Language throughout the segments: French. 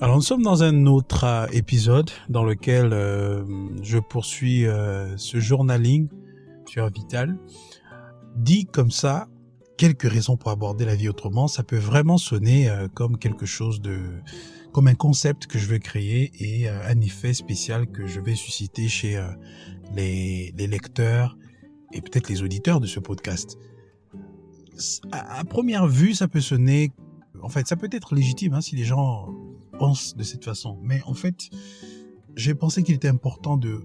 Alors nous sommes dans un autre épisode dans lequel je poursuis ce journaling sur Vital. Dit comme ça, quelques raisons pour aborder la vie autrement, ça peut vraiment sonner comme quelque chose comme un concept que je veux créer et un effet spécial que je vais susciter chez les lecteurs et peut-être les auditeurs de ce podcast. À première vue, ça peut sonner, en fait, ça peut être légitime si les gens pensent de cette façon. Mais en fait, j'ai pensé qu'il était important de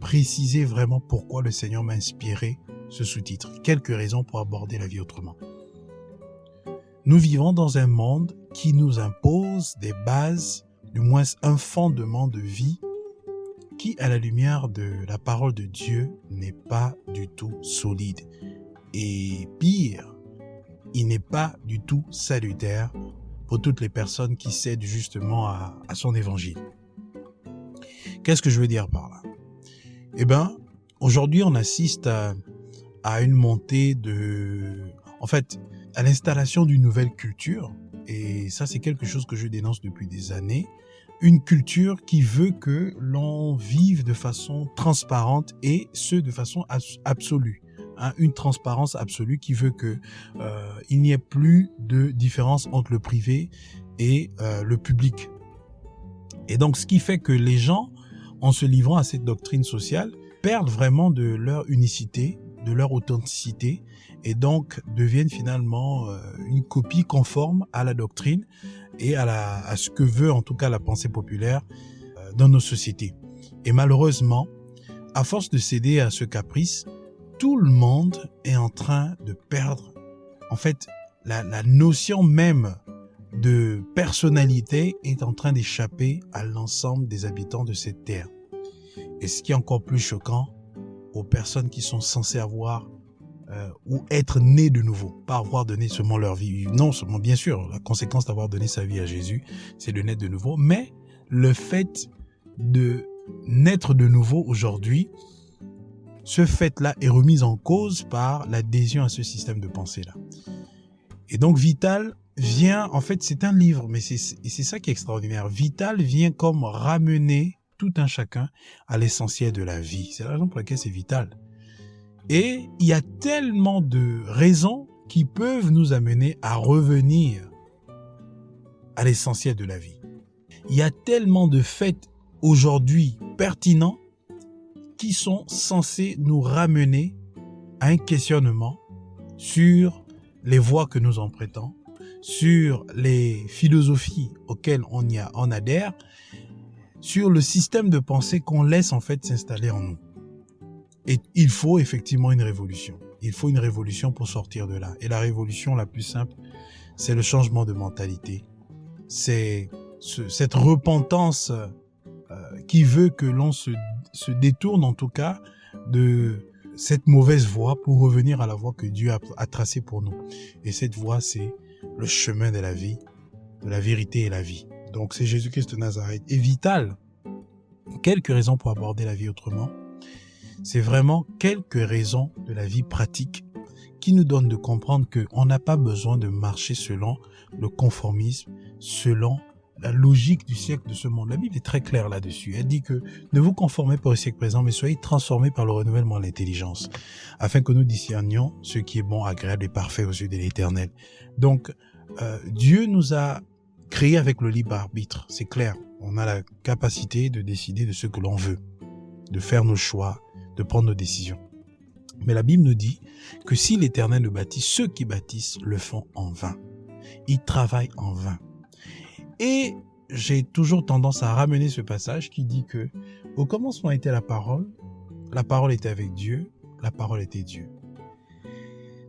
préciser vraiment pourquoi le Seigneur m'a inspiré ce sous-titre. Quelques raisons pour aborder la vie autrement. Nous vivons dans un monde qui nous impose des bases, du moins un fondement de vie qui, à la lumière de la parole de Dieu, n'est pas du tout solide. Et pire, il n'est pas du tout salutaire pour toutes les personnes qui cèdent justement à son évangile. Qu'est-ce que je veux dire par là? Eh bien, aujourd'hui, on assiste à une montée à l'installation d'une nouvelle culture. Et ça, c'est quelque chose que je dénonce depuis des années. Une culture qui veut que l'on vive de façon transparente et de façon absolue. Une transparence absolue qui veut que il n'y ait plus de différence entre le privé et le public. Et donc, ce qui fait que les gens, en se livrant à cette doctrine sociale, perdent vraiment de leur unicité, de leur authenticité, et donc deviennent finalement une copie conforme à la doctrine et à ce que veut en tout cas la pensée populaire dans nos sociétés. Et malheureusement, à force de céder à ce caprice, tout le monde est en train de perdre, en fait, la notion même de personnalité est en train d'échapper à l'ensemble des habitants de cette terre. Et ce qui est encore plus choquant, aux personnes qui sont censées avoir ou être nées de nouveau, pas avoir donné seulement leur vie. Non, seulement, bien sûr, la conséquence d'avoir donné sa vie à Jésus, c'est de naître de nouveau, mais le fait de naître de nouveau aujourd'hui, ce fait-là est remis en cause par l'adhésion à ce système de pensée-là. Et donc Vital vient, en fait c'est un livre, mais c'est ça qui est extraordinaire. Vital vient comme ramener tout un chacun à l'essentiel de la vie. C'est la raison pour laquelle c'est Vital. Et il y a tellement de raisons qui peuvent nous amener à revenir à l'essentiel de la vie. Il y a tellement de faits aujourd'hui pertinents qui sont censés nous ramener à un questionnement sur les voies que nous empruntons, sur les philosophies auxquelles on adhère, sur le système de pensée qu'on laisse en fait s'installer en nous. Et il faut effectivement une révolution. Il faut une révolution pour sortir de là. Et la révolution la plus simple, c'est le changement de mentalité. C'est cette repentance qui veut que l'on se détourne en tout cas de cette mauvaise voie pour revenir à la voie que Dieu a tracée pour nous. Et cette voie, c'est le chemin de la vie, de la vérité et la vie. Donc c'est Jésus-Christ de Nazareth. Et Vital, quelques raisons pour aborder la vie autrement. C'est vraiment quelques raisons de la vie pratique qui nous donnent de comprendre qu'on n'a pas besoin de marcher selon le conformisme, selon la logique du siècle de ce monde. La Bible est très claire là-dessus. Elle dit que ne vous conformez pas au siècle présent, mais soyez transformés par le renouvellement de l'intelligence, afin que nous discernions ce qui est bon, agréable et parfait aux yeux de l'Éternel. Donc, Dieu nous a créés avec le libre arbitre, c'est clair. On a la capacité de décider de ce que l'on veut, de faire nos choix, de prendre nos décisions. Mais la Bible nous dit que si l'Éternel le bâtit, ceux qui bâtissent le font en vain. Ils travaillent en vain. Et j'ai toujours tendance à ramener ce passage qui dit que au commencement était la parole était avec Dieu, la parole était Dieu.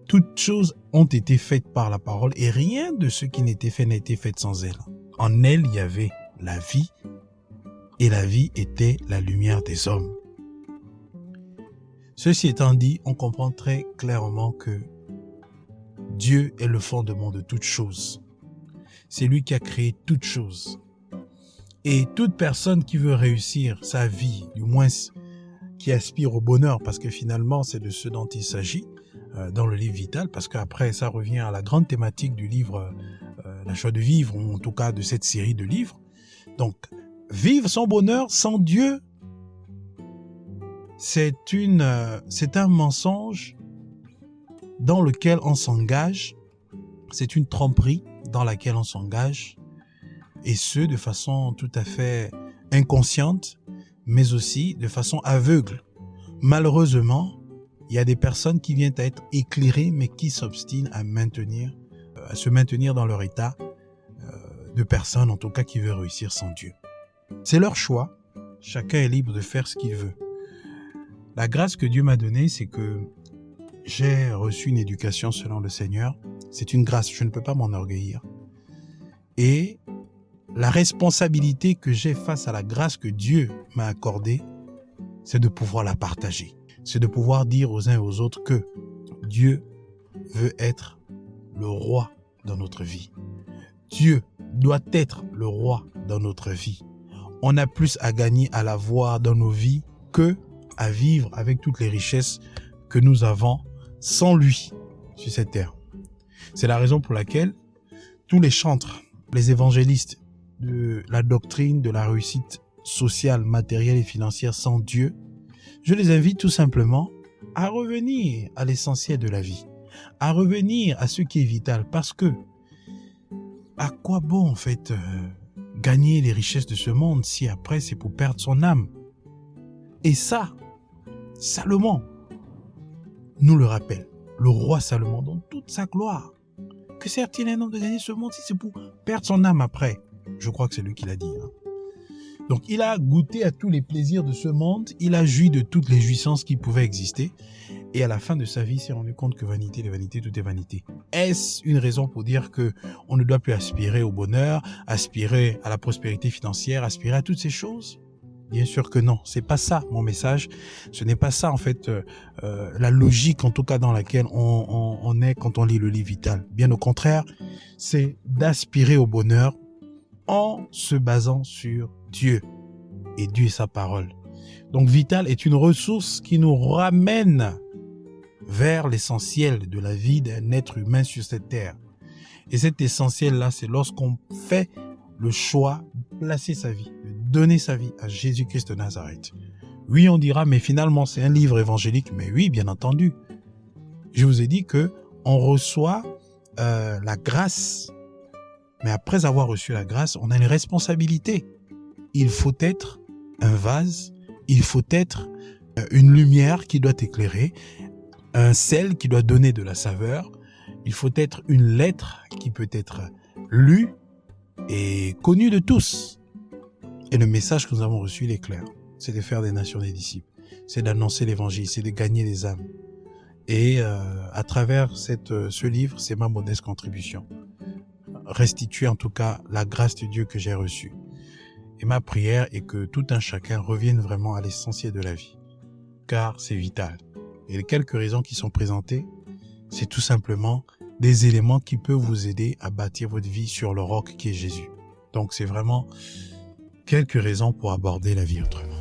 Toutes choses ont été faites par la parole et rien de ce qui n'était fait n'a été fait sans elle. En elle, il y avait la vie et la vie était la lumière des hommes. Ceci étant dit, on comprend très clairement que Dieu est le fondement de toutes choses. C'est lui qui a créé toutes choses. Et toute personne qui veut réussir sa vie, du moins qui aspire au bonheur, parce que finalement c'est de ce dont il s'agit dans le livre Vital, parce qu'après ça revient à la grande thématique du livre La joie de vivre, ou en tout cas de cette série de livres, Donc, vivre son bonheur sans Dieu, c'est un mensonge dans lequel on s'engage. C'est une tromperie dans laquelle on s'engage. Et ce, de façon tout à fait inconsciente, mais aussi de façon aveugle. Malheureusement, il y a des personnes qui viennent à être éclairées, mais qui s'obstinent à se maintenir dans leur état de personnes, en tout cas, qui veulent réussir sans Dieu. C'est leur choix. Chacun est libre de faire ce qu'il veut. La grâce que Dieu m'a donnée, c'est que j'ai reçu une éducation selon le Seigneur. C'est une grâce, je ne peux pas m'enorgueillir. Et la responsabilité que j'ai face à la grâce que Dieu m'a accordée, c'est de pouvoir la partager. C'est de pouvoir dire aux uns et aux autres que Dieu veut être le roi dans notre vie. Dieu doit être le roi dans notre vie. On a plus à gagner à l'avoir dans nos vies que à vivre avec toutes les richesses que nous avons sans lui sur cette terre. C'est la raison pour laquelle tous les chantres, les évangélistes de la doctrine de la réussite sociale, matérielle et financière sans Dieu, je les invite tout simplement à revenir à l'essentiel de la vie, à revenir à ce qui est vital, parce que à quoi bon en fait gagner les richesses de ce monde si après c'est pour perdre son âme? Et ça, Salomon nous le rappelle, le roi Salomon dans toute sa gloire. Que sert-il à un homme de gagner ce monde si c'est pour perdre son âme après? Je crois que c'est lui qui l'a dit. Donc il a goûté à tous les plaisirs de ce monde, il a joui de toutes les jouissances qui pouvaient exister, et à la fin de sa vie, il s'est rendu compte que vanité, les vanités, tout est vanité. Est-ce une raison pour dire que on ne doit plus aspirer au bonheur, aspirer à la prospérité financière, aspirer à toutes ces choses? Bien sûr que non, c'est pas ça mon message. Ce n'est pas ça en fait la logique en tout cas dans laquelle on est quand on lit le livre Vital. Bien au contraire, c'est d'aspirer au bonheur en se basant sur Dieu et Dieu et sa parole. Donc Vital est une ressource qui nous ramène vers l'essentiel de la vie d'un être humain sur cette terre. Et cet essentiel-là, c'est lorsqu'on fait le choix de placer sa vie, de donner sa vie à Jésus-Christ de Nazareth. Oui, on dira, mais finalement, c'est un livre évangélique. Mais oui, bien entendu. Je vous ai dit que on reçoit la grâce. Mais après avoir reçu la grâce, on a une responsabilité. Il faut être un vase, il faut être une lumière qui doit éclairer, un sel qui doit donner de la saveur. Il faut être une lettre qui peut être lue et connue de tous. Et le message que nous avons reçu, il est clair. C'est de faire des nations des disciples. C'est d'annoncer l'évangile, c'est de gagner les âmes. Et à travers ce livre, c'est ma modeste contribution. Restituer en tout cas la grâce de Dieu que j'ai reçue. Et ma prière est que tout un chacun revienne vraiment à l'essentiel de la vie. Car c'est vital. Et les quelques raisons qui sont présentées, c'est tout simplement des éléments qui peuvent vous aider à bâtir votre vie sur le roc qui est Jésus. Donc c'est vraiment quelques raisons pour aborder la vie autrement.